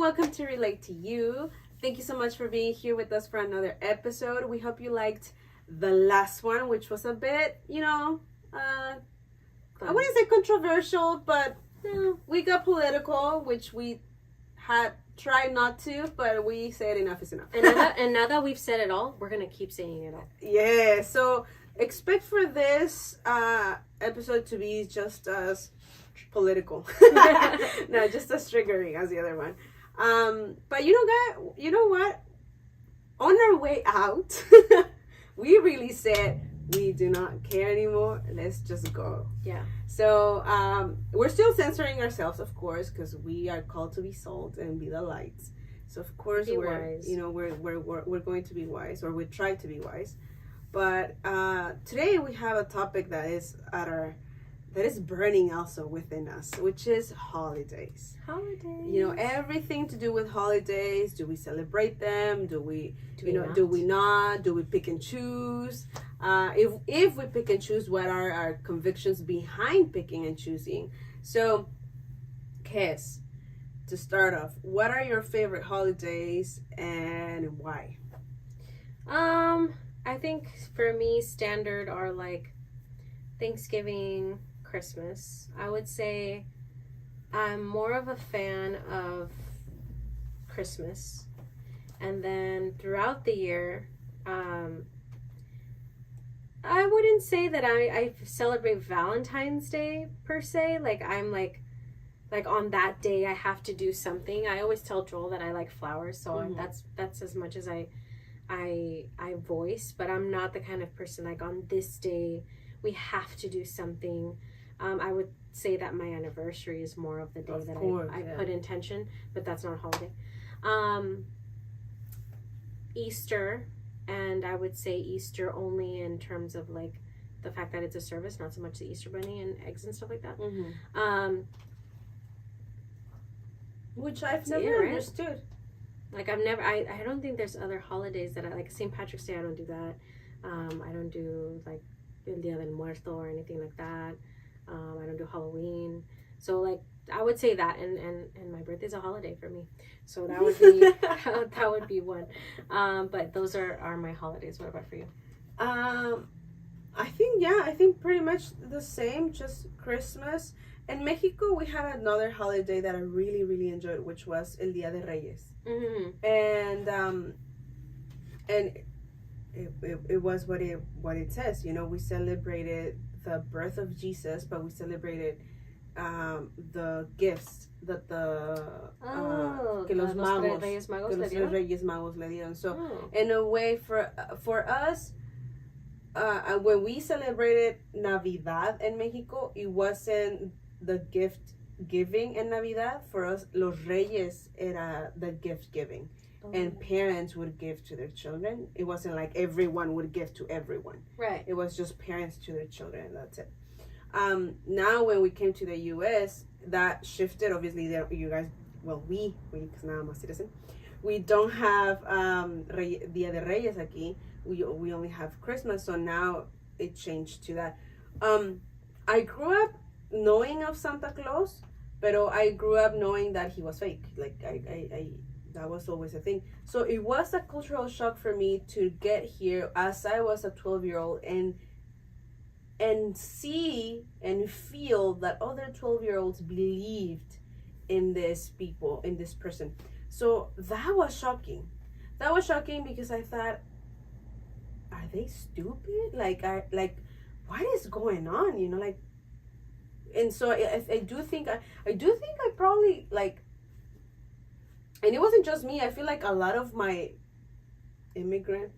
welcome to Relate to You. Thank you so much for being here with us for another episode. We hope you liked the last one, which was a bit, I wouldn't say controversial, but we got political, which we had tried not to, but we said enough is enough. And now that we've said it all, we're going to keep saying it all. Yeah, so expect for this episode to be just as political. No, just as triggering as the other one. But you know what? On our way out, we really said we do not care anymore. Let's just go. Yeah. So we're still censoring ourselves, of course, because we are called to be salt and be the lights. So of course we're wise. We're going to be wise, or we try to be wise. But today we have a topic that is burning also within us, which is holidays. Holidays. Everything to do with holidays. Do we celebrate them? Do we not? Do we not? Do we pick and choose? If we pick and choose, what are our convictions behind picking and choosing? So, Kes, to start off, what are your favorite holidays and why? I think for me, standard are like Thanksgiving, Christmas. I would say I'm more of a fan of Christmas. And then throughout the year, I wouldn't say that I celebrate Valentine's Day per se. Like I'm like on that day I have to do something. I always tell Joel that I like flowers, so that's as much as I voice, but I'm not the kind of person like on this day we have to do something. I would say that my anniversary is more of the day I put intention, but that's not a holiday. Easter, and I would say Easter only in terms of like the fact that it's a service, not so much the Easter bunny and eggs and stuff like that. Which I've never understood. Like I don't think there's other holidays that I like. St. Patrick's Day, I don't do that. I don't do like El Dia del Muerto or anything like that. I don't do Halloween. So like I would say that, and my birthday's a holiday for me. So that would be that would be one. But those are my holidays. What about for you? I think pretty much the same, just Christmas. In Mexico, we had another holiday that I really, really enjoyed, which was El Dia de Reyes. And it was what it says. We celebrated the birth of Jesus, but we celebrated the gifts that que los Reyes Magos le dieron. So in a way, for us, when we celebrated Navidad in Mexico, it wasn't the gift giving in Navidad. For us, Los Reyes era the gift giving. And parents would give to their children. It wasn't like everyone would give to everyone. Right. It was just parents to their children, and that's it. Now when we came to the U.S., that shifted. Obviously, you guys, we, because now I'm a citizen, we don't have Dia de Reyes aquí. We only have Christmas, so now it changed to that. I grew up knowing of Santa Claus, but I grew up knowing that he was fake. Like I that was always a thing. So it was a cultural shock for me to get here as I was a 12-year-old and see and feel that other 12-year-olds believed in this person. So that was shocking. That was shocking because I thought, are they stupid? Like what is going on? And so I do think I probably like. And it wasn't just me. I feel like a lot of my immigrant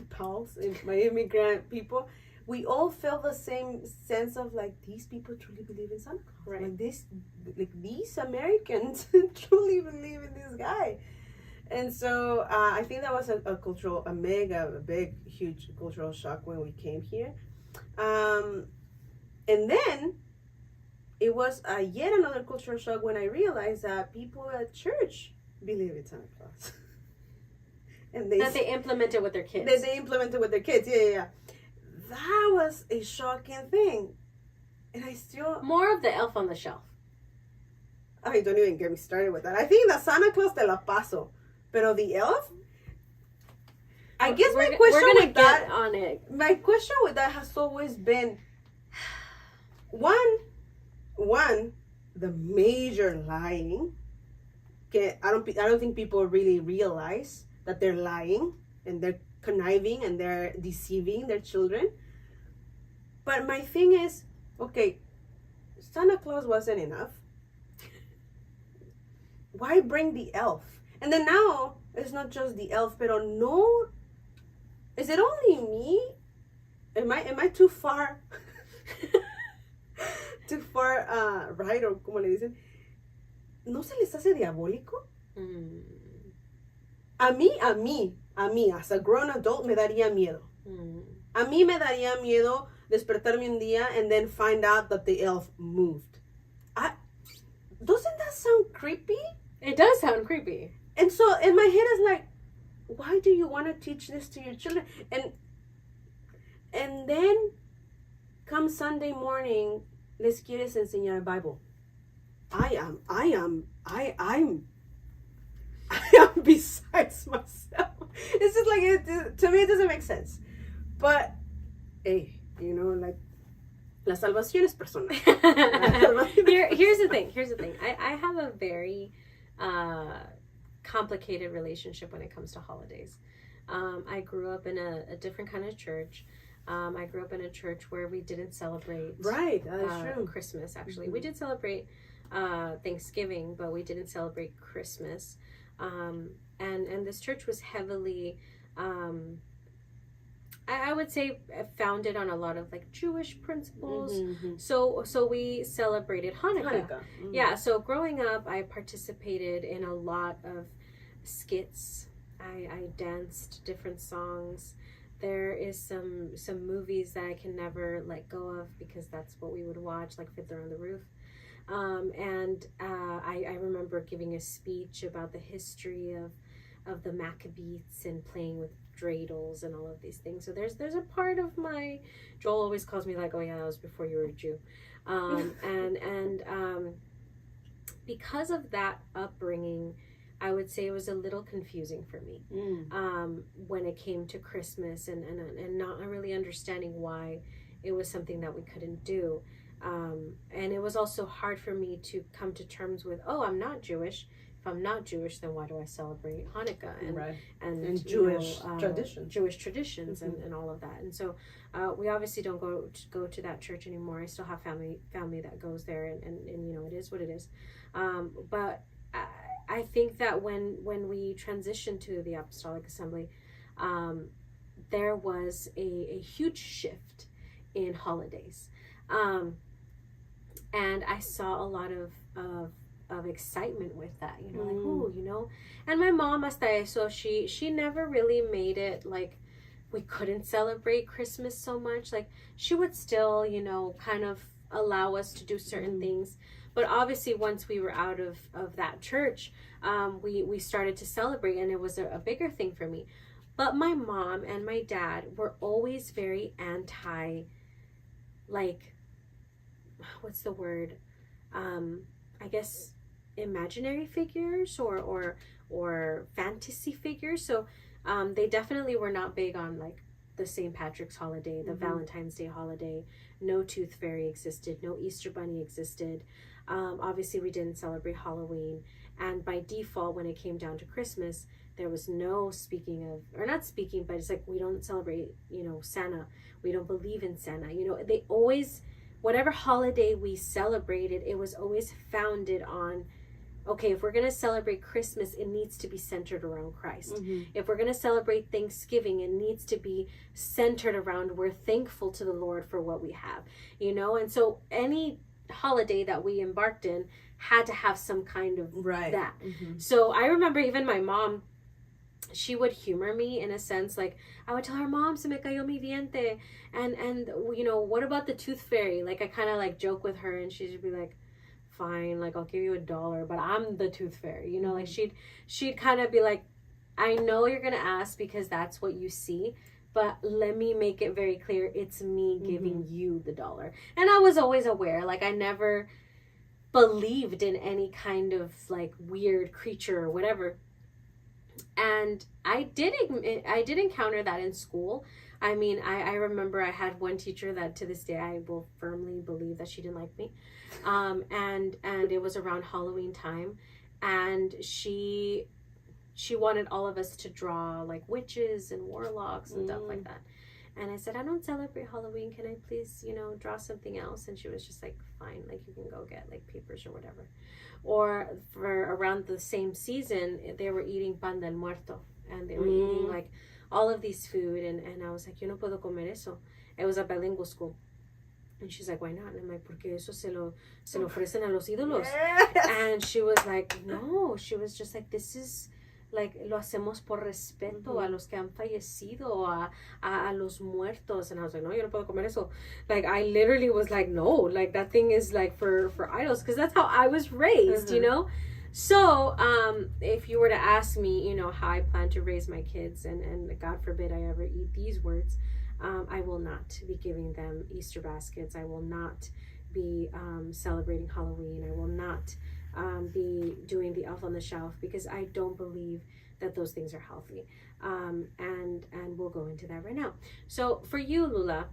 pals and my immigrant people, we all felt the same sense of like, these people truly believe in Santa Claus. Right. These Americans truly believe in this guy. And so I think that was a big, huge cultural shock when we came here. And then it was yet another cultural shock when I realized that people at church believe in Santa Claus. And they implement it with their kids. They implement it with their kids. Yeah. That was a shocking thing. And I still... More of the Elf on the Shelf. Ay, don't even get me started with that. I think the Santa Claus te la paso. Pero the elf? I guess my question with that on it. My question with that has always been one, the major lying. Okay, I don't think people really realize that they're lying and they're conniving and they're deceiving their children. But my thing is, okay, Santa Claus wasn't enough. Why bring the elf? And then now it's not just the elf, pero no. Is it only me? Am I too far? Too far right, or como le dicen? ¿No se les hace diabólico? A mí, as a grown adult, me daría miedo. A mí me daría miedo despertarme un día and then find out that the elf moved. Doesn't that sound creepy? It does sound creepy. And so in my head is like, why do you want to teach this to your children? And then come Sunday morning, les quieres enseñar el Bible. I am besides myself. It's just like, to me it doesn't make sense. But hey, like, la salvación es personal. Here's the thing. I have a very complicated relationship when it comes to holidays. I grew up in a different kind of church. I grew up in a church where we didn't celebrate that's true. Christmas. Actually, we did celebrate Thanksgiving, but we didn't celebrate Christmas. And this church was heavily, I would say, founded on a lot of like Jewish principles. So we celebrated Hanukkah. Yeah. So growing up, I participated in a lot of skits. I danced different songs. There is some movies that I can never let go of because that's what we would watch, like Fiddler on the Roof. And I remember giving a speech about the history of the Maccabees and playing with dreidels and all of these things. So there's a part of my, Joel always calls me like, oh yeah, that was before you were a Jew. And because of that upbringing, I would say it was a little confusing for me when it came to Christmas and not really understanding why it was something that we couldn't do. And it was also hard for me to come to terms with, oh, I'm not Jewish. If I'm not Jewish, then why do I celebrate Hanukkah and Jewish traditions? Jewish traditions and all of that. And so we obviously don't go to that church anymore. I still have family that goes there, and it is what it is. But I think that when we transitioned to the Apostolic Assembly, there was a huge shift in holidays. And I saw a lot of excitement with that, like, ooh, and my mom, hasta eso, she never really made it like we couldn't celebrate Christmas so much. Like, she would still, kind of allow us to do certain things. But obviously, once we were out of that church, we started to celebrate, and it was a bigger thing for me. But my mom and my dad were always very anti, like, what's the word? I guess imaginary figures or fantasy figures. So they definitely were not big on like the St. Patrick's holiday, the Valentine's Day holiday. No Tooth Fairy existed. No Easter Bunny existed. Obviously, we didn't celebrate Halloween. And by default, when it came down to Christmas, there was no but it's like, we don't celebrate, Santa. We don't believe in Santa. They always, whatever holiday we celebrated, it was always founded on, okay, if we're going to celebrate Christmas, it needs to be centered around Christ. If we're going to celebrate Thanksgiving, it needs to be centered around, we're thankful to the Lord for what we have, And so any holiday that we embarked in had to have some kind of that. So I remember even my mom, she would humor me in a sense, like I would tell her, Mom, se me cayó mi diente, and what about the Tooth Fairy? Like, I kind of like joke with her, and she'd be like, fine, like, I'll give you $1, but I'm the Tooth Fairy, like she'd kind of be like, I know you're gonna ask because that's what you see, but let me make it very clear, it's me giving you the $1. And I was always aware, like, I never believed in any kind of like weird creature or whatever. And I did encounter that in school. I mean, I remember I had one teacher that to this day I will firmly believe that she didn't like me. And it was around Halloween time, and she wanted all of us to draw like witches and warlocks and stuff like that. And I said, I don't celebrate Halloween. Can I please, draw something else? And she was just like, fine, like you can go get like papers or whatever. Or for around the same season, they were eating pan del muerto, and they were eating like all of these food. And I was like, yo no puedo comer eso. It was a bilingual school. And she's like, why not? And I'm like, porque eso se lo ofrecen a los ídolos. Yes. And she was like, no. She was just like, this is like, lo hacemos por respeto a los que han fallecido, a los muertos. And I was like, no, yo no puedo comer eso. Like, I literally was like, no, like, that thing is like for idols. Because that's how I was raised, So, if you were to ask me, how I plan to raise my kids, and God forbid I ever eat these words, I will not be giving them Easter baskets. I will not be celebrating Halloween. I will not be doing the elf on the shelf, because I don't believe that those things are healthy. And we'll go into that right now. So for you, Lula,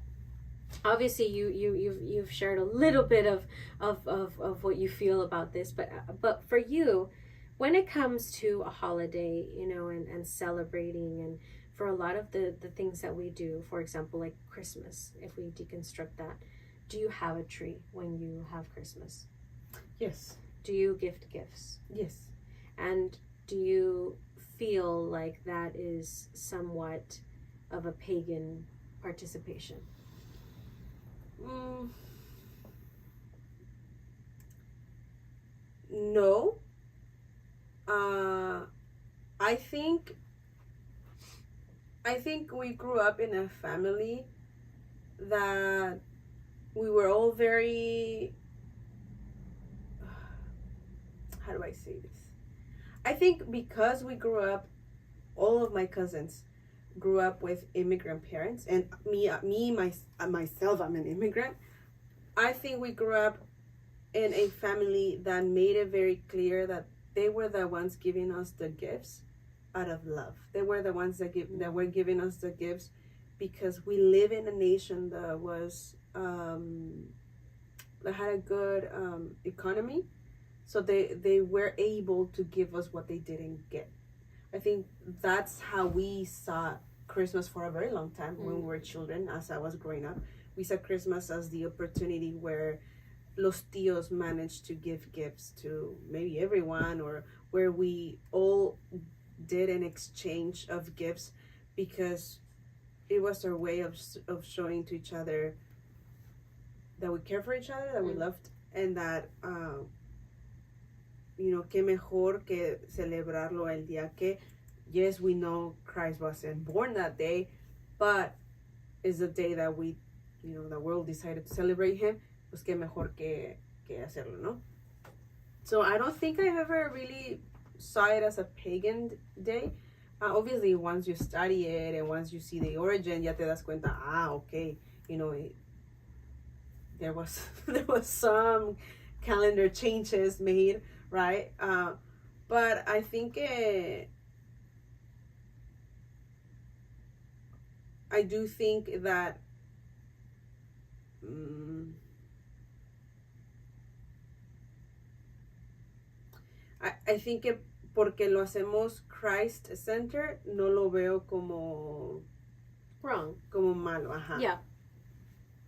obviously you've shared a little bit of what you feel about this, but for you, when it comes to a holiday, and celebrating, and for a lot of the things that we do, for example, like Christmas, if we deconstruct that, do you have a tree when you have Christmas? Yes. Do you gift gifts? Yes. And do you feel like that is somewhat of a pagan participation? No. I think we grew up in a family that we were all very, how do I say this? I think because we grew up, all of my cousins grew up with immigrant parents, and myself, I'm an immigrant. I think we grew up in a family that made it very clear that they were the ones giving us the gifts out of love. They were the ones that were giving us the gifts because we live in a nation that was that had a good economy, so they were able to give us what they didn't get. I think that's how we saw Christmas for a very long time when we were children. As I was growing up, we saw Christmas as the opportunity where los tíos managed to give gifts to maybe everyone, or where we all did an exchange of gifts, because it was our way of showing to each other that we care for each other, that we loved, and that que mejor que celebrarlo el día que, yes, we know Christ wasn't born that day, but it's a day that we, the world decided to celebrate him, pues que mejor que hacerlo, no? So I don't think I've ever really saw it as a pagan day. Obviously, once you study it and once you see the origin, ya te das cuenta, okay, there was some calendar changes made, right? But I think I do think that I think que porque lo hacemos Christ Center, no lo veo como wrong, como malo, ajá. Yeah.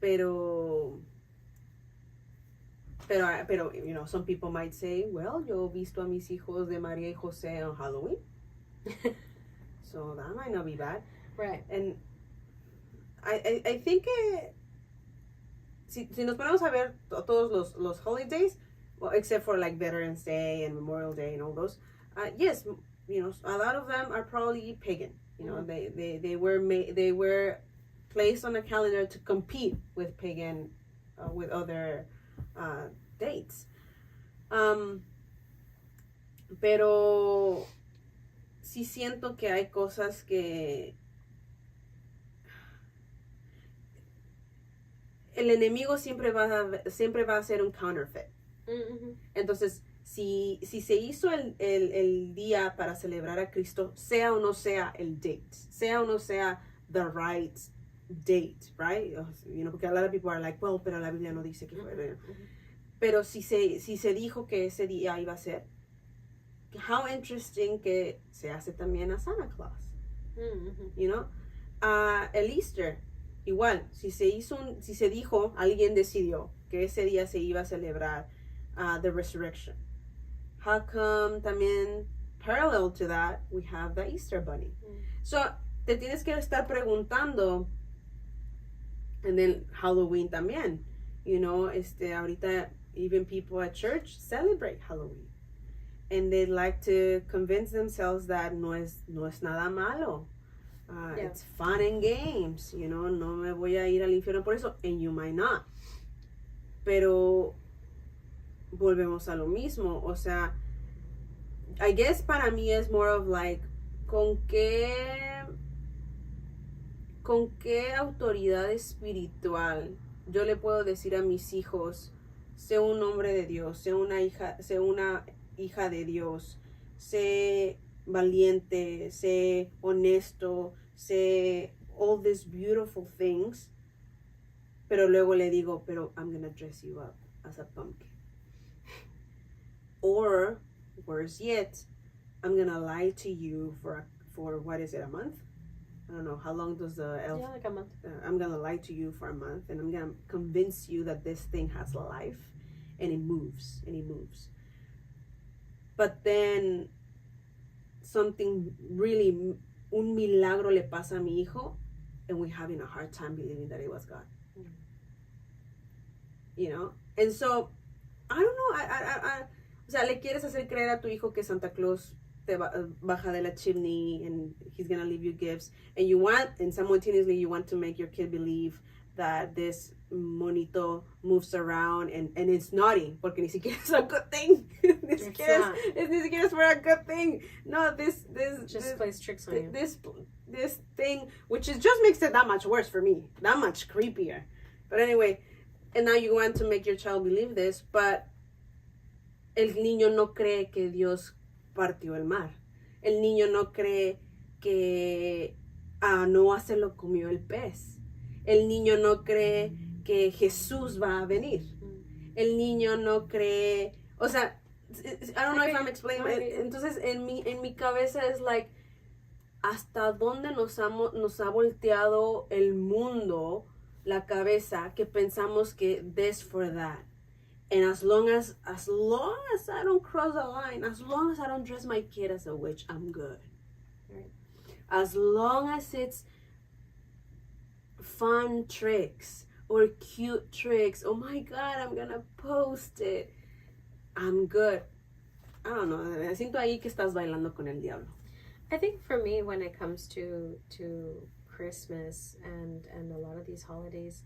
Pero some people might say, well, yo he visto a mis hijos de María y José on Halloween. So that might not be bad. Right. And I think si nos ponemos a ver todos los holidays, well, except for like Veterans Day and Memorial Day and all those, yes, a lot of them are probably pagan. They were placed on a calendar to compete with pagan, with other dates. Pero sí siento que hay cosas que el enemigo siempre va a hacer un counterfeit. Entonces, si se hizo el día para celebrar a Cristo, sea o no sea el date, sea o no sea the right date, right? You know, porque a lot of people are like, well, pero la Biblia no dice que fue. Pero si se dijo que ese día iba a ser, how interesting que se hace también a Santa Claus, you know? El Easter, igual, si se dijo, alguien decidió que ese día se iba a celebrar the resurrection. How come también parallel to that we have the Easter Bunny? So te tienes que estar preguntando, and then Halloween también, you know, ahorita even people at church celebrate Halloween, and they like to convince themselves that no es nada malo. It's fun and games, you know, no me voy a ir al infierno por eso, and you might not. Pero volvemos a lo mismo, o sea, I guess para mí es more of like, ¿con qué autoridad espiritual yo le puedo decir a mis hijos, sé un hombre de Dios, sé una hija de Dios, sé valiente, sé honesto, sé all these beautiful things, pero luego le digo, pero I'm gonna dress you up as a pumpkin? Or, worse yet, I'm gonna lie to you for what is it, a month? I don't know, how long does the elf... Yeah, like a month. I'm gonna lie to you for a month, and I'm gonna convince you that this thing has life, and it moves. But then, something really, un milagro le pasa a mi hijo, and we're having a hard time believing that it was God. You know? And so, I don't know, o sea, le quieres hacer creer a tu hijo que Santa Claus te baja de la chimney and he's gonna leave you gifts, and simultaneously you want to make your kid believe that this monito moves around and it's naughty, porque ni siquiera es a good thing. Ni siquiera es for a good thing. No, this just plays tricks on you. This thing, which just makes it that much worse for me, that much creepier. But anyway, and now you want to make your child believe this, but el niño no cree que Dios partió el mar. El niño no cree que Noah se lo comió el pez. El niño no cree que Jesús va a venir. El niño no cree, o sea, I don't know if I'm explaining. Entonces en mi cabeza es like, hasta dónde nos ha volteado el mundo, la cabeza, que pensamos que this for that. And as long as I don't cross the line, as long as I don't dress my kid as a witch, I'm good. Right? As long as it's fun tricks or cute tricks, oh my God, I'm gonna post it, I'm good. I don't know, siento ahí que estás bailando con el diablo. I think for me, when it comes to Christmas and a lot of these holidays,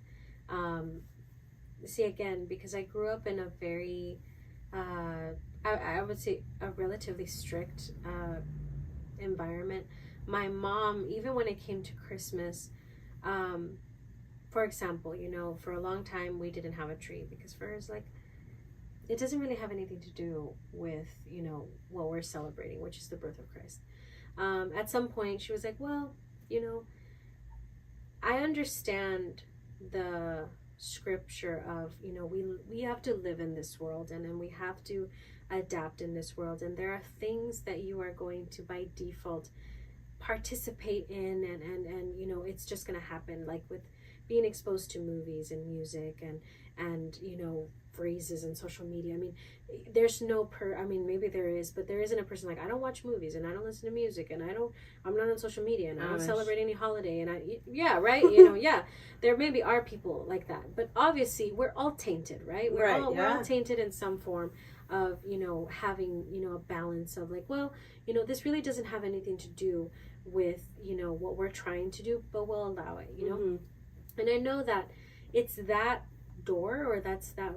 see, again, because I grew up in a very, I would say, a relatively strict environment. My mom, even when it came to Christmas, for example, you know, for a long time we didn't have a tree because for us, like, it doesn't really have anything to do with, you know, what we're celebrating, which is the birth of Christ. At some point, she was like, well, you know, I understand the scripture of, you know, we have to live in this world and we have to adapt in this world, and there are things that you are going to by default participate in, and you know, it's just going to happen, like with being exposed to movies and music and you know, phrases and social media. I mean, there's no maybe there is, but there isn't a person like, I don't watch movies and I don't listen to music and I'm not on social media and I don't celebrate any holiday and right, you know, yeah, there maybe are people like that, but obviously we're all tainted, right? We're all tainted in some form of, you know, having, you know, a balance of like, well, you know, this really doesn't have anything to do with, you know, what we're trying to do, but we'll allow it, you know. And I know that it's that door, or that's that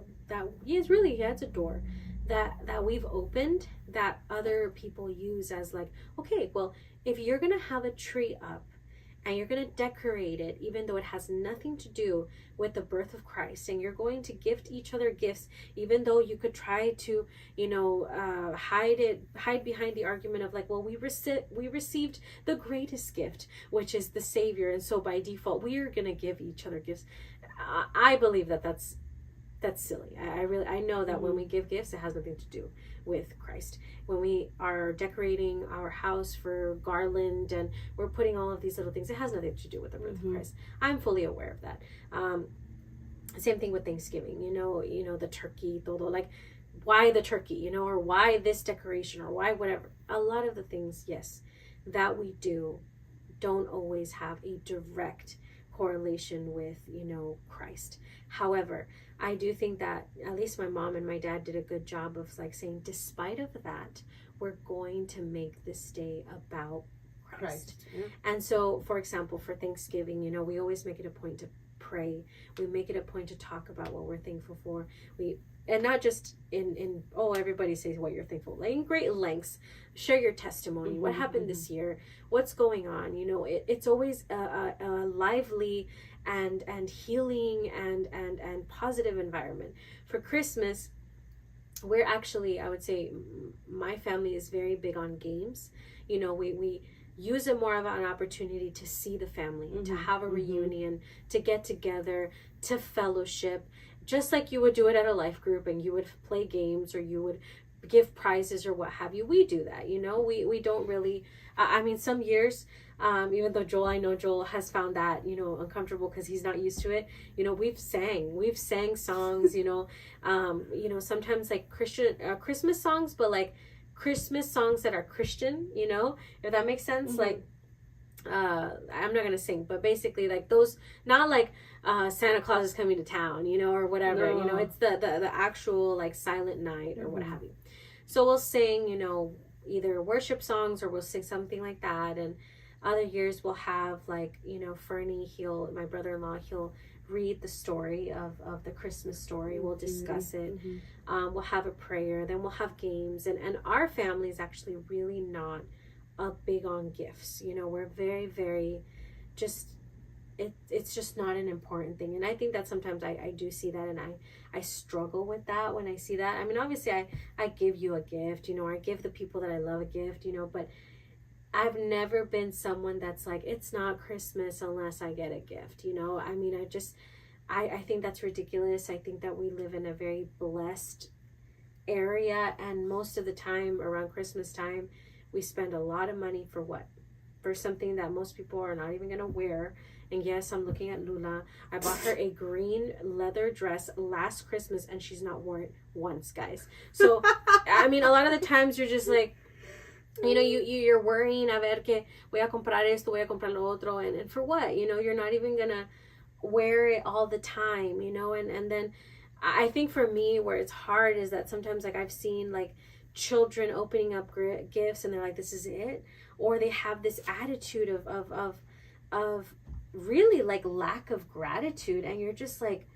it's a door that we've opened that other people use as like, okay, well, if you're gonna have a tree up and you're going to decorate it, even though it has nothing to do with the birth of Christ, and you're going to gift each other gifts, even though you could try to, hide behind the argument of like, well, we received the greatest gift, which is the Savior, and so by default we are going to give each other gifts. I believe that's silly. I know that when we give gifts, it has nothing to do with Christ. When we are decorating our house for garland and we're putting all of these little things, it has nothing to do with the birth of Christ. I'm fully aware of that. Same thing with Thanksgiving, the turkey, todo, like, why the turkey, or why this decoration, or why whatever. A lot of the things, yes, that we do don't always have a direct correlation with, Christ. However, I do think that at least my mom and my dad did a good job of like saying, despite of that, we're going to make this day about Christ. Yeah. And so, for example, for Thanksgiving, we always make it a point to pray. We make it a point to talk about what we're thankful for. And not just in everybody says what you're thankful, like in great lengths, share your testimony. What happened this year? What's going on? It's always a lively and healing and positive environment. For Christmas, we're actually, I would say, my family is very big on games. We use it more of an opportunity to see the family, to have a reunion, to get together, to fellowship, just like you would do it at a life group, and you would play games or you would give prizes or what have you. We do that, we don't really, some years, even though I know Joel has found that, uncomfortable because he's not used to it. We've sang songs, sometimes like Christian, Christmas songs, but like Christmas songs that are Christian, if that makes sense. Like, I'm not gonna sing, but basically like those, not like Santa Claus is coming to town, or whatever. No. It's the actual like Silent Night or what have you. So we'll sing, either worship songs or we'll sing something like that. And other years we'll have like, Fernie, my brother-in-law, he'll read the story of the Christmas story. We'll discuss it. We'll have a prayer, then we'll have games. And our family is actually really not big on gifts. We're very, very just, it's just not an important thing. And I think that sometimes I do see that, and I struggle with that when I see that. I mean, obviously I give you a gift, I give the people that I love a gift, but I've never been someone that's like, it's not Christmas unless I get a gift, I mean, I think that's ridiculous. I think that we live in a very blessed area, and most of the time around Christmas time, we spend a lot of money for what? For something that most people are not even going to wear. And yes, I'm looking at Lula. I bought her a green leather dress last Christmas, and she's not worn it once, guys. So, I mean, a lot of the times you're just like, you're worrying, a ver que voy a comprar esto, voy a comprar lo otro, and for what? You're not even going to wear it all the time, and then I think for me, where it's hard is that sometimes like I've seen like children opening up gifts and they're like, this is it, or they have this attitude of really like lack of gratitude, and you're just like,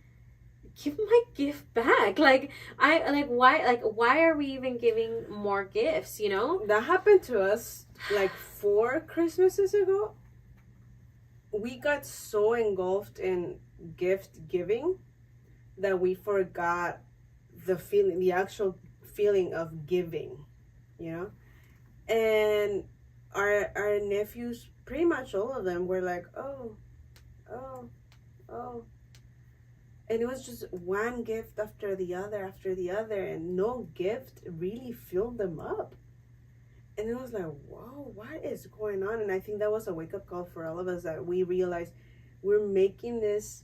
give my gift back. Like, why are we even giving more gifts? That happened to us like 4 Christmases ago. We got so engulfed in gift giving that we forgot the actual feeling of giving, and our nephews, pretty much all of them, were like, oh, and it was just one gift after the other, and no gift really filled them up. And it was like, whoa, what is going on? And I think that was a wake-up call for all of us, that we realized we're making this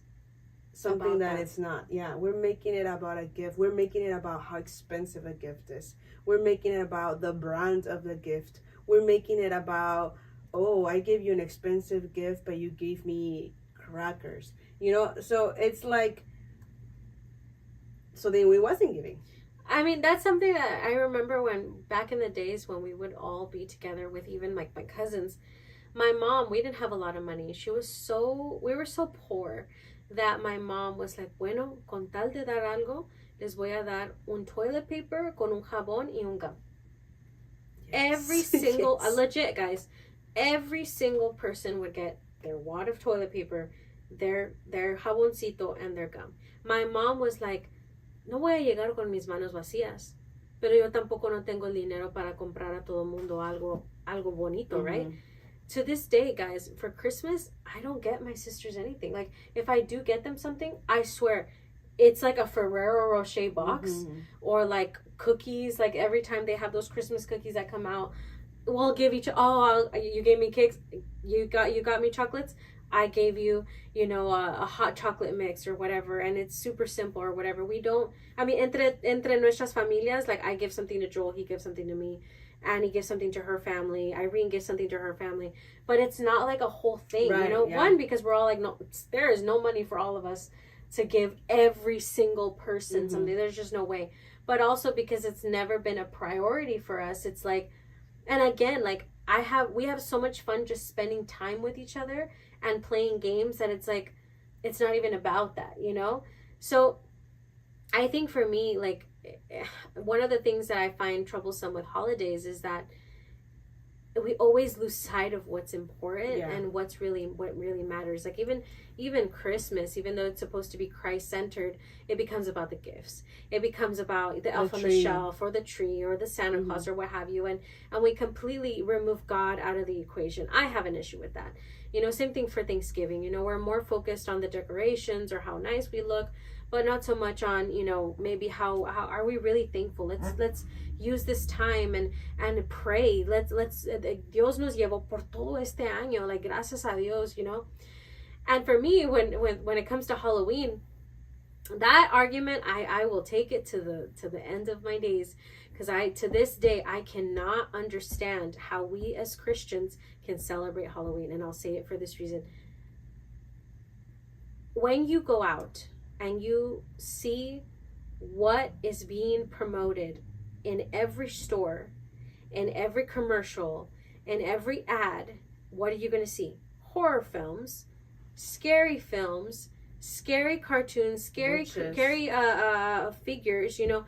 something that it's not. Yeah, we're making it about a gift. We're making it about how expensive a gift is. We're making it about the brand of the gift. We're making it about, oh, I gave you an expensive gift, but you gave me crackers. So it's like, so then we wasn't giving. I mean, that's something that I remember when back in the days when we would all be together with even like my cousins. My mom, we didn't have a lot of money. We were so poor that my mom was like, bueno, con tal de dar algo, les voy a dar un toilet paper con un jabón y un gum. Yes. Every single, legit guys, every single person would get their wad of toilet paper, their jaboncito, and their gum. My mom was like, no voy a llegar con mis manos vacías, pero yo tampoco no tengo el dinero para comprar a todo mundo algo bonito, right? To this day, guys, for Christmas, I don't get my sisters anything. Like, if I do get them something, I swear, it's like a Ferrero Rocher box or like cookies. Like, every time they have those Christmas cookies that come out, we'll give each, you gave me cakes, you got me chocolates, I gave you, you know, a hot chocolate mix or whatever, and it's super simple or whatever. We don't, I mean, entre nuestras familias, like, I give something to Joel, he gives something to me, Annie gives something to her family, Irene gives something to her family, but it's not like a whole thing, right, you know? Yeah. One, because we're all like, no, there is no money for all of us to give every single person something. There's just no way. But also because it's never been a priority for us. It's like, and again, like, we have so much fun just spending time with each other and playing games that it's like, it's not even about that, you know? So I think for me, like, one of the things that I find troublesome with holidays is that we always lose sight of what's important and what really matters. Like, even Christmas, even though it's supposed to be Christ-centered, it becomes about the gifts. It becomes about the elf on the shelf or the tree or the Santa Claus or what have you. And we completely remove God out of the equation. I have an issue with that. You know, same thing for Thanksgiving. You know, we're more focused on the decorations or how nice we look, but not so much on, you know, maybe how are we really thankful. Let's use this time and pray. Let's Dios nos llevó por todo este año, like, gracias a Dios, you know. And for me, when it comes to Halloween, that argument, I will take it to the end of my days, because to this day I cannot understand how we as Christians can celebrate Halloween. And I'll say it for this reason. When you go out and you see what is being promoted in every store, in every commercial, in every ad, what are you going to see? Horror films, scary cartoons, scary figures, you know,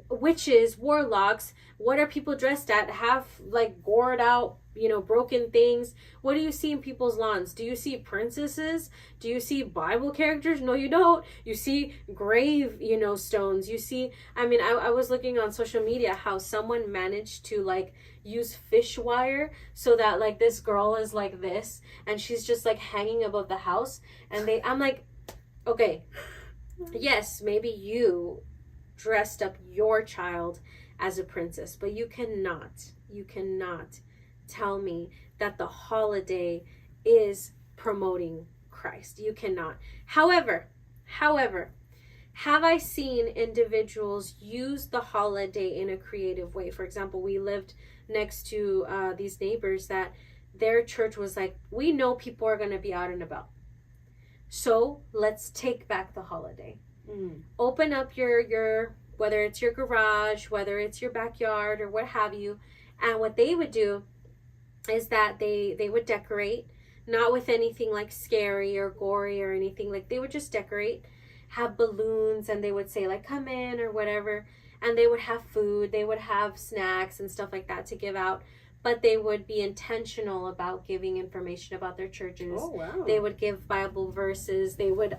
witches, warlocks. What are people dressed at? Have, like, gored out, you know, broken things. What do you see in people's lawns? Do you see princesses? Do you see Bible characters? No, you don't. You see grave, you know, stones. You see, I mean, I was looking on social media how someone managed to, like, use fish wire so that, like, this girl is like this and she's just, like, hanging above the house. And I'm like, okay, yes, maybe you dressed up your child as a princess, but you cannot tell me that the holiday is promoting Christ. You cannot. However, have I seen individuals use the holiday in a creative way? For example, we lived next to these neighbors that their church was like, we know people are going to be out and about, so let's take back the holiday. Open up your whether it's your garage, whether it's your backyard or what have you. And what they would do is that they would decorate, not with anything like scary or gory or anything. Like, they would just decorate, have balloons, and they would say, like, come in or whatever. And they would have food, they would have snacks and stuff like that to give out. But they would be intentional about giving information about their churches. Oh, wow. They would give Bible verses. They would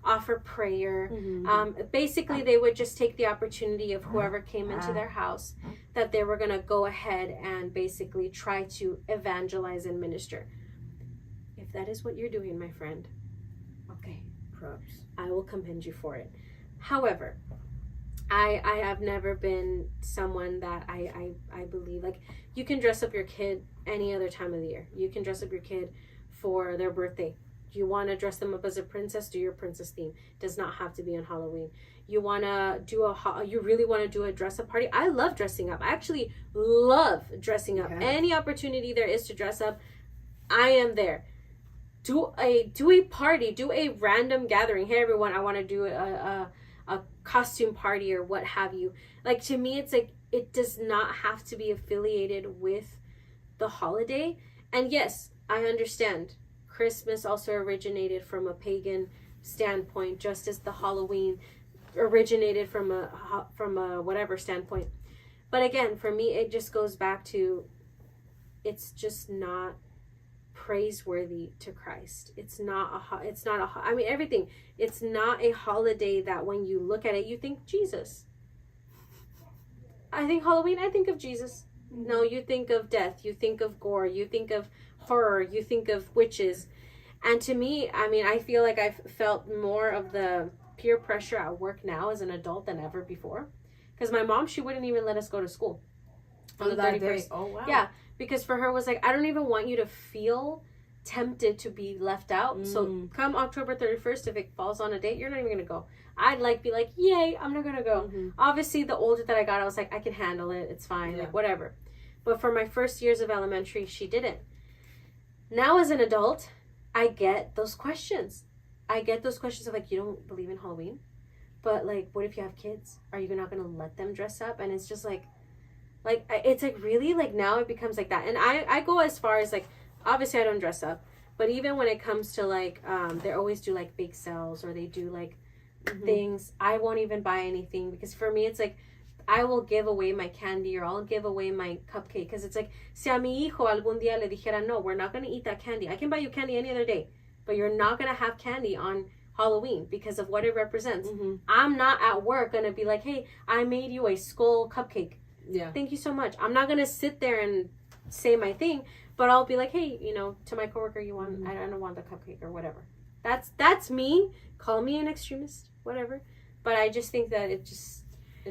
offer prayer. Basically, they would just take the opportunity of whoever came into their house, that they were going to go ahead and basically try to evangelize and minister. If that is what you're doing, my friend, okay, props. I will commend you for it. However, I have never been someone that I believe, like, you can dress up your kid any other time of the year. You can dress up your kid for their birthday. You want to dress them up as a princess, do your princess theme. It does not have to be on Halloween. You want to do you really want to do a dress up party? I love dressing up. I actually love dressing up. Okay. Any opportunity there is to dress up, I am there. Do a party, do a random gathering. Hey everyone, I want to do a costume party or what have you. Like, to me, it's like, it does not have to be affiliated with the holiday. And yes, I understand Christmas also originated from a pagan standpoint, just as the Halloween originated from a whatever standpoint. But again, for me, it just goes back to, it's just not praiseworthy to Christ. It's not I mean, everything. It's not a holiday that when you look at it, you think Jesus. I think Halloween, I think of Jesus. No, you think of death, you think of gore, you think of horror, you think of witches. And to me, I mean, I feel like I've felt more of the peer pressure at work now as an adult than ever before. Because my mom, she wouldn't even let us go to school on the 31st. Oh, wow. Yeah, because for her was like, I don't even want you to feel tempted to be left out. So come October 31st, if it falls on a date, you're not even going to go. I'd be like, yay, I'm not going to go. Obviously, the older that I got, I was like, I can handle it. It's fine. Like, whatever. But for my first years of elementary, she didn't. Now as an adult, I get those questions. Of like, you don't believe in Halloween? But like, what if you have kids? Are you not going to let them dress up? And it's just like, it's like really like now it becomes like that. And I go as far as like, obviously I don't dress up, but even when it comes to like, they always do like bake sales or they do like things. I won't even buy anything because for me, it's like, I will give away my candy or I'll give away my cupcake because it's like, si a mi hijo algún día le dijera, no, we're not going to eat that candy. I can buy you candy any other day, but you're not going to have candy on Halloween because of what it represents. I'm not at work going to be like, hey, I made you a skull cupcake. Yeah. Thank you so much. I'm not going to sit there and say my thing, but I'll be like, hey, you know, to my coworker, you want, I don't want the cupcake or whatever. That's me. Call me an extremist, whatever. But I just think that it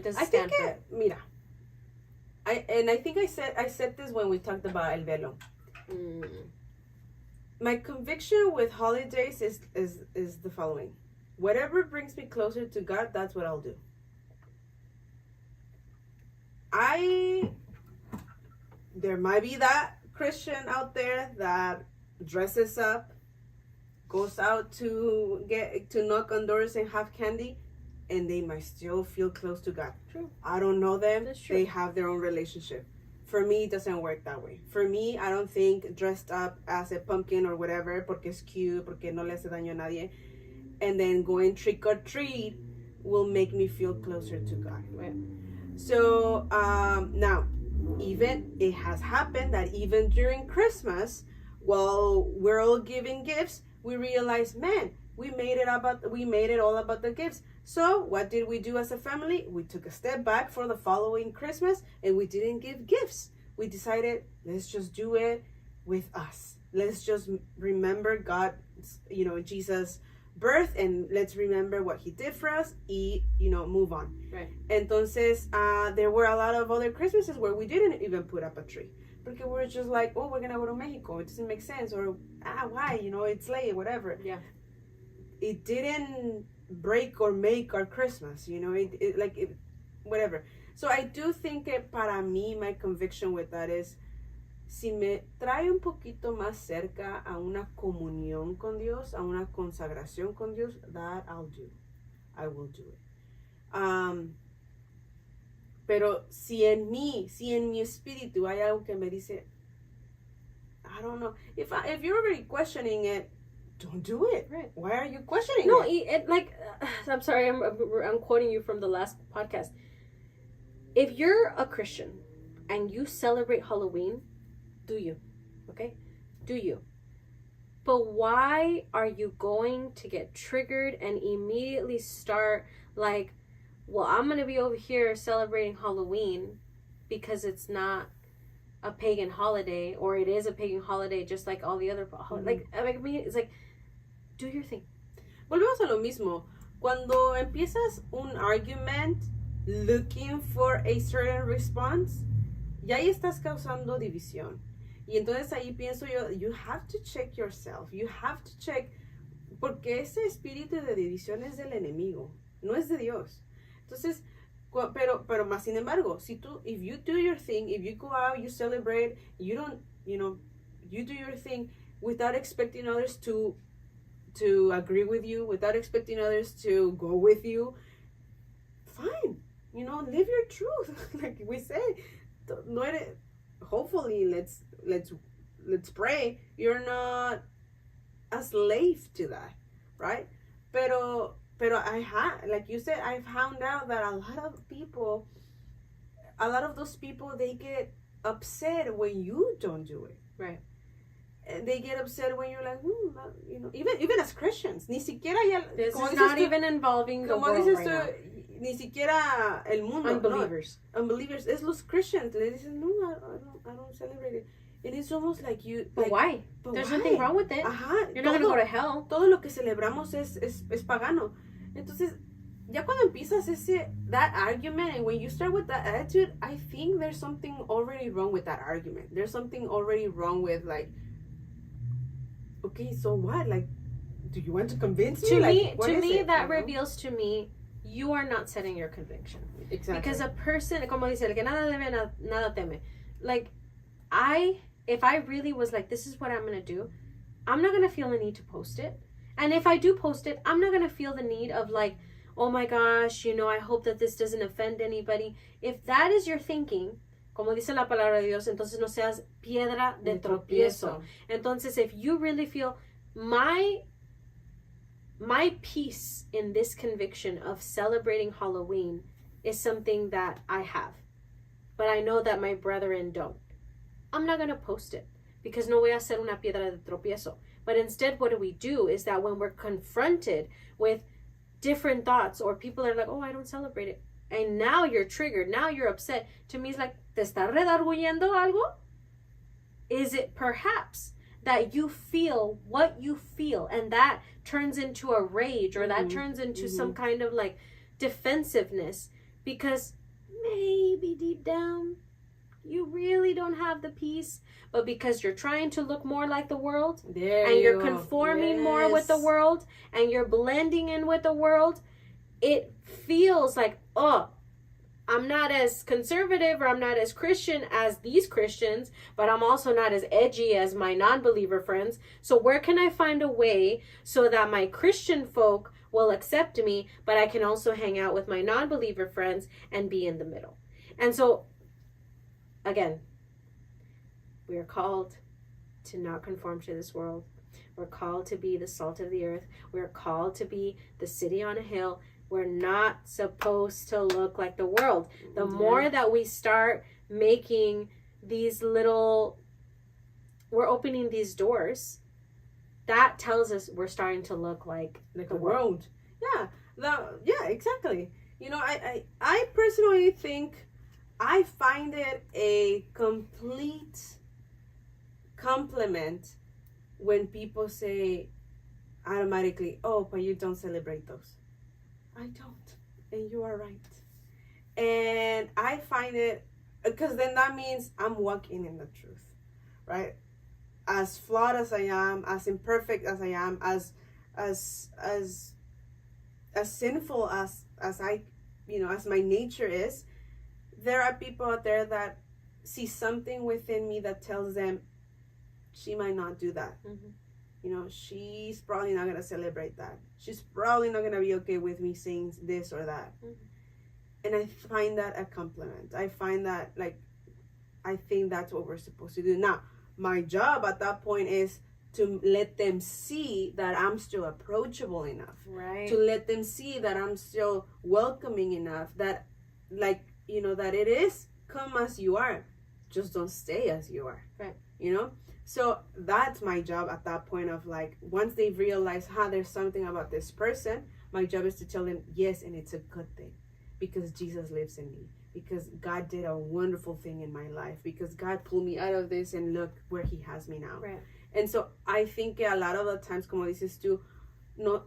doesn't stand for it. Mira, I think I said this when we talked about El Velo. My conviction with holidays is the following: whatever brings me closer to God, that's what I'll do. There might be that Christian out there that dresses up, goes out to knock on doors and have candy, and they might still feel close to God. True. I don't know them. That's true. They have their own relationship. For me, it doesn't work that way. For me, I don't think dressed up as a pumpkin or whatever, porque es cute, porque no le hace daño a nadie, and then going trick or treat will make me feel closer to God. Right. So now, even it has happened that even during Christmas, while we're all giving gifts, we realize, man, we made it all about the gifts. So what did we do as a family? We took a step back for the following Christmas and we didn't give gifts. We decided, let's just do it with us. Let's just remember God, Jesus' birth, and let's remember what he did for us y, move on. Right. Entonces, there were a lot of other Christmases where we didn't even put up a tree. Because we're just like, oh, we're going to go to Mexico. It doesn't make sense. Or, why? It's late, whatever. Yeah. It didn't break or make our Christmas, whatever. So I do think que para mí, my conviction with that is, si me trae un poquito más cerca a una comunión con Dios, a una consagración con Dios, that I'll do. I will do it. Pero si en mi espíritu hay algo que me dice, I don't know. If you're already questioning it, don't do it. Right. Why are you questioning it? I'm sorry, I'm quoting you from the last podcast. If you're a Christian and you celebrate Halloween, do you? Okay? Do you? But why are you going to get triggered and immediately start like, well, I'm going to be over here celebrating Halloween because it's not a pagan holiday, or it is a pagan holiday just like all the other holidays. It's like, do your thing. Volvemos a lo mismo. Cuando empiezas un argument looking for a certain response, ya ahí estás causando división. Y entonces ahí pienso yo, you have to check yourself. You have to check, porque ese espíritu de división es del enemigo, no es de Dios. Entonces, pero más sin embargo, if you do your thing, if you go out, you celebrate, you don't, you do your thing without expecting others to agree with you, without expecting others to go with you, fine. Live your truth. Like we say, hopefully, let's pray you're not a slave to that, right? Pero like you said, I found out that a lot of those people, they get upset when you don't do it. Right. they get upset when you're like, you know, even as Christians, ni siquiera ya. This is not even involving the world right now. Ni siquiera el mundo. Unbelievers. No, unbelievers. Es los Christians. They dicen, no, I don't celebrate it. It is almost like you. But why? There's nothing wrong with it. Ajá. You're not going to go to hell. Todo lo que celebramos es pagano. Entonces, ya cuando empiezas that argument, and when you start with that attitude, I think there's something already wrong with that argument. There's something already wrong with, like, okay, so what? Like, do you want to convince me? To me, that reveals to me you are not setting your conviction. Exactly. Because a person, como dice, el que nada debe, nada teme. Like, if I really was like, this is what I'm going to do, I'm not going to feel the need to post it. And if I do post it, I'm not going to feel the need of like, oh my gosh, you know, I hope that this doesn't offend anybody. If that is your thinking, como dice la palabra de Dios, entonces no seas piedra de tropiezo. Entonces, if you really feel my peace in this conviction of celebrating Halloween is something that I have, but I know that my brethren don't, I'm not going to post it because no voy a ser una piedra de tropiezo. But instead, what we do is that when we're confronted with different thoughts or people are like, oh, I don't celebrate it, and now you're triggered, now you're upset, to me it's like, ¿te está redarguyendo algo? Is it perhaps that you feel what you feel and that turns into a rage or that turns into some kind of like defensive-ness because maybe deep down you really don't have the peace, but because you're trying to look more like the world and you're conforming more with the world and you're blending in with the world, it feels like, oh, I'm not as conservative or I'm not as Christian as these Christians, but I'm also not as edgy as my non-believer friends. So where can I find a way so that my Christian folk will accept me, but I can also hang out with my non-believer friends and be in the middle? And so, again, we are called to not conform to this world. We're called to be the salt of the earth. We're called to be the city on a hill. We're not supposed to look like the world. The more that we start making these little, we're opening these doors, that tells us we're starting to look like the world. Yeah, exactly. You know, I personally think I find it a complete compliment when people say automatically, oh, but you don't celebrate those. I don't, and you are right. And I find it, because then that means I'm walking in the truth, right? As flawed as I am, as imperfect as I am, as sinful as I, you know, as my nature is, there are people out there that see something within me that tells them she might not do that. Mm-hmm. You know, she's probably not going to celebrate that. She's probably not going to be okay with me saying this or that. Mm-hmm. And I find that a compliment. I find that, like, I think that's what we're supposed to do. Now, my job at that point is to let them see that I'm still approachable enough. Right. To let them see that I'm still welcoming enough. That, like, you know, that it is come as you are. Just don't stay as you are. Right. You know? So that's my job at that point of, like, once they realize, there's something about this person, my job is to tell them, yes, and it's a good thing. Because Jesus lives in me. Because God did a wonderful thing in my life. Because God pulled me out of this and look where he has me now. Right. And so I think a lot of the times, como dices tú, no,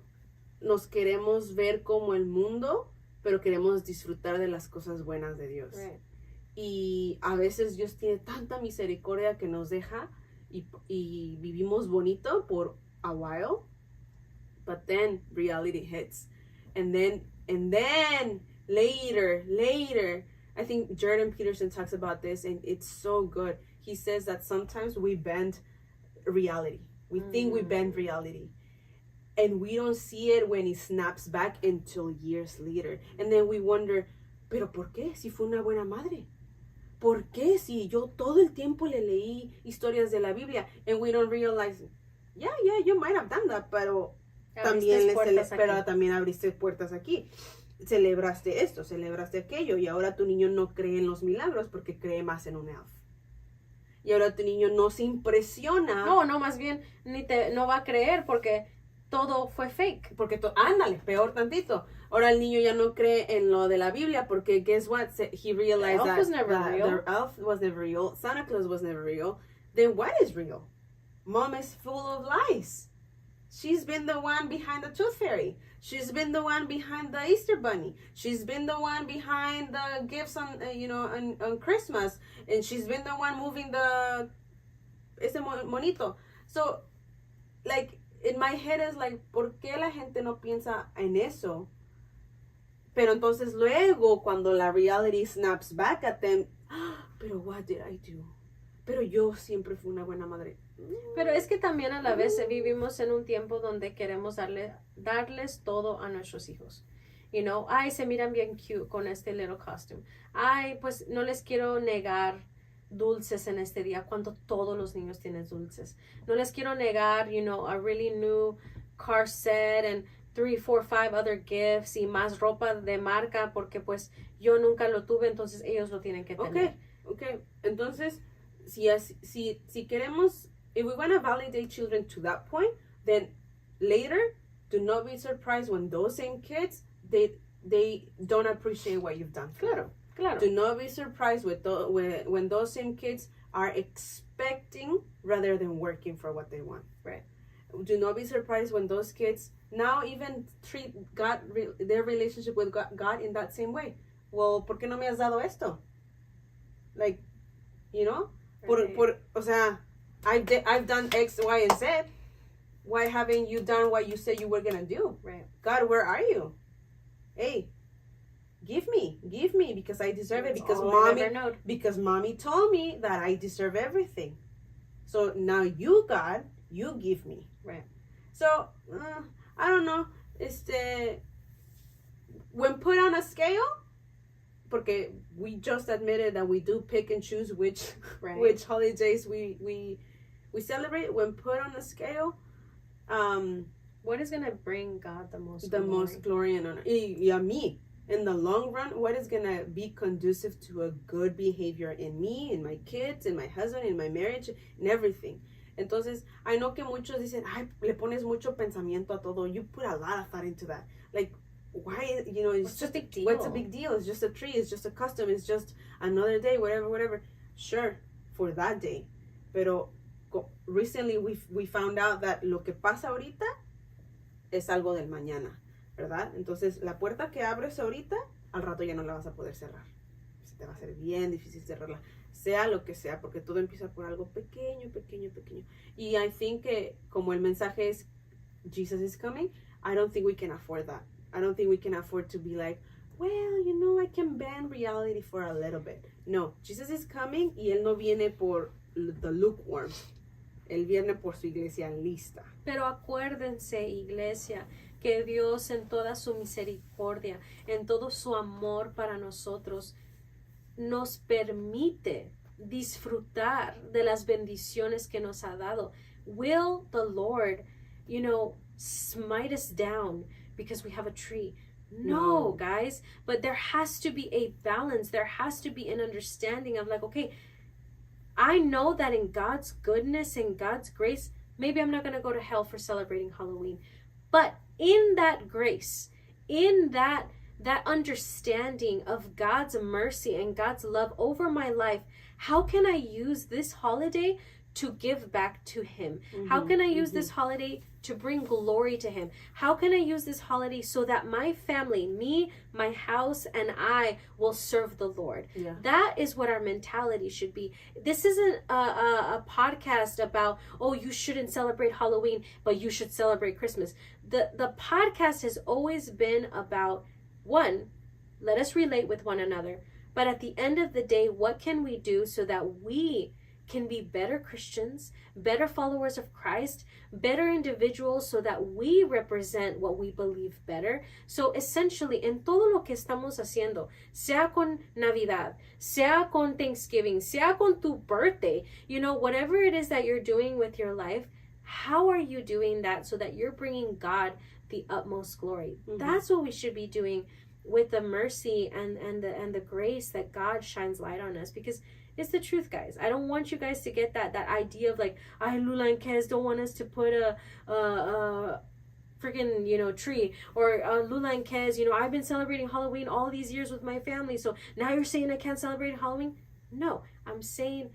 nos queremos ver como el mundo, pero queremos disfrutar de las cosas buenas de Dios. Right. Y a veces Dios tiene tanta misericordia que nos deja y vivimos bonito por a while, but then reality hits. And then later, I think Jordan Peterson talks about this, and it's so good. He says that sometimes we bend reality. We think we bend reality. And we don't see it when it snaps back until years later. And then we wonder, ¿pero por qué? Si fue una buena madre. ¿Por qué? Si yo todo el tiempo le leí historias de la Biblia. And we don't realize, yeah, you might have done that, pero también abriste puertas aquí. Celebraste esto, celebraste aquello, y ahora tu niño no cree en los milagros porque cree más en un elf. y ahora tu niño no se impresiona. No, más bien no va a creer porque todo fue fake. Porque, ándale, peor tantito. Ahora el niño ya no cree en lo de la Biblia porque guess what? He realized The elf that was never real. the elf was never real. Santa Claus was never real. Then what is real? Mom is full of lies. She's been the one behind the Tooth Fairy. She's been the one behind the Easter Bunny. She's been the one behind the gifts on, on Christmas. And she's been the one moving ese monito. So, like, in my head is like, ¿por qué la gente no piensa en eso? Pero entonces luego, cuando la reality snaps back at them, pero what did I do? Pero yo siempre fui una buena madre. Pero es que también a la vez vivimos en un tiempo donde queremos darles todo a nuestros hijos. You know, ay, se miran bien cute con este little costume. Ay, pues no les quiero negar dulces en este día cuando todos los niños tienen dulces. No les quiero negar, you know, a really new car set and 3, 4, 5 other gifts y más ropa de marca porque pues yo nunca lo tuve, entonces ellos lo tienen que tener. Okay. Entonces, si queremos, if we want to validate children to that point, then later, do not be surprised when those same kids, they don't appreciate what you've done. Claro. Do not be surprised when those same kids are expecting rather than working for what they want. Right. Do not be surprised when those kids now even treat their relationship with God in that same way. Well, ¿por qué no me has dado esto? Like, you know? Right. O sea, I've done X, Y, and Z. Why haven't you done what you said you were going to do? Right. God, where are you? Hey, give me because I deserve it. Because mommy told me that I deserve everything. So now you, God, you give me. Right. So, I don't know. When put on a scale, porque we just admitted that we do pick and choose which holidays we celebrate. When put on a scale, what is gonna bring God the most glory and honor? Y a mí. In the long run, what is gonna be conducive to a good behavior in me, in my kids, in my husband, in my marriage, in everything. Entonces, I know que muchos dicen, ay, le pones mucho pensamiento a todo. You put a lot of thought into that. Like, why, you know, it's just a big deal. What's a big deal? It's just a tree. It's just a custom. It's just another day, whatever. Sure, for that day. Pero recently we found out that lo que pasa ahorita es algo del mañana, ¿verdad? Entonces, la puerta que abres ahorita, al rato ya no la vas a poder cerrar. Se te va a hacer bien difícil cerrarla. Sea lo que sea, porque todo empieza por algo pequeño. Y I think que como el mensaje es Jesus is coming, I don't think we can afford that. I don't think we can afford to be like, well, you know, I can bend reality for a little bit. No, Jesus is coming y Él no viene por the lukewarm. Él viene por su iglesia lista. Pero acuérdense, iglesia, que Dios en toda su misericordia, en todo su amor para nosotros, nos permite disfrutar de las bendiciones que nos ha dado. Will the Lord, you know, smite us down because we have a tree? No, guys, but there has to be a balance. There has to be an understanding of like, okay, I know that in God's goodness and God's grace, maybe I'm not going to go to hell for celebrating Halloween. But in that grace, in that understanding of God's mercy and God's love over my life, how can I use this holiday to give back to Him? How can I use this holiday to bring glory to Him? How can I use this holiday so that my family, me, my house, and I will serve the Lord? Yeah. That is what our mentality should be. This isn't a podcast about, oh, you shouldn't celebrate Halloween, but you should celebrate Christmas. The podcast has always been about, one, let us relate with one another. But at the end of the day, what can we do so that we can be better Christians, better followers of Christ, better individuals so that we represent what we believe better? So essentially, en todo lo que estamos haciendo, sea con Navidad, sea con Thanksgiving, sea con tu birthday, you know, whatever it is that you're doing with your life, how are you doing that so that you're bringing God the utmost glory? That's what we should be doing with the mercy and the grace that God shines light on us, because It's the truth, guys. I don't want you guys to get that idea of like, Lula and Kez don't want us to put a freaking, tree, or Lula and Kez, I've been celebrating Halloween all these years with my family, so now you're saying I can't celebrate Halloween? No, I'm saying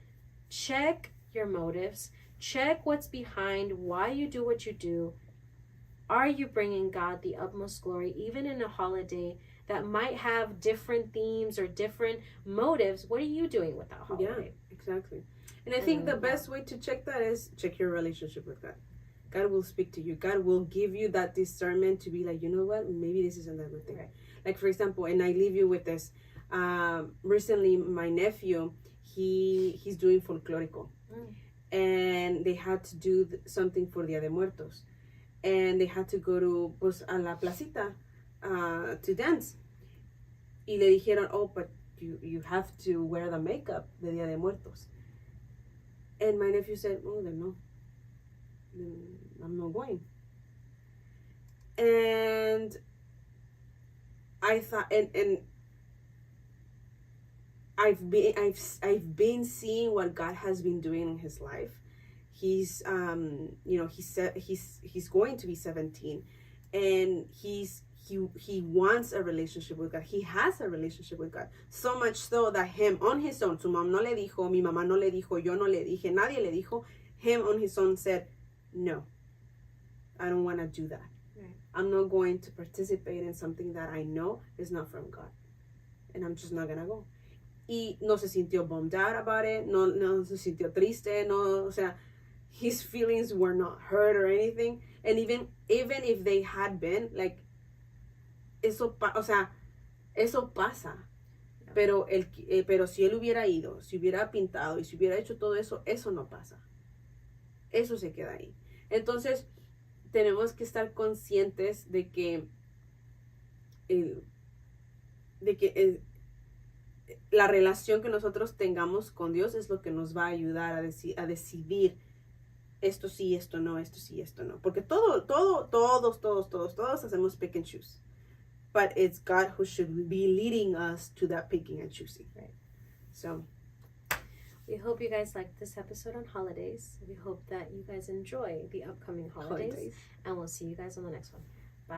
check your motives, check what's behind why you do what you do. Are you bringing God the utmost glory, even in a holiday that might have different themes or different motives? What are you doing with that holiday? Yeah, exactly. And I think the best way to check that is check your relationship with God. God will speak to you. God will give you that discernment to be like, you know what, maybe this isn't a good thing. Right. Like, for example, and I leave you with this. Recently, my nephew, he's doing folklorico. And they had to do something for Dia de Muertos. And they had to go to, pues, a la placita to dance. Y le dijeron, oh, but you have to wear the makeup de Dia de Muertos. And my nephew said, oh, then no. I'm not going. And I thought, and I've been seeing what God has been doing in his life. He's he said he's going to be 17, and he wants a relationship with God. He has a relationship with God, so much so that him on his own, su mamá no le dijo, mi mamá no le dijo, yo no le dije, nadie le dijo, him on his own said, no, I don't want to do that. Right. I'm not going to participate in something that I know is not from God, and I'm just not gonna go. Y no se sintió bummed out about it, no se sintió triste, no, o sea, his feelings were not hurt or anything. And even if they had been, like, eso pasa. Yeah. Pero si él hubiera ido, si hubiera pintado y si hubiera hecho todo eso, eso no pasa. Eso se queda ahí. Entonces, tenemos que estar conscientes de que la relación que nosotros tengamos con Dios es lo que nos va a ayudar a decidir esto sí, esto no, esto sí, esto no. Porque todos hacemos pick and choose. But it's God who should be leading us to that picking and choosing. Right. So, we hope you guys liked this episode on holidays. We hope that you guys enjoy the upcoming holidays. And we'll see you guys on the next one.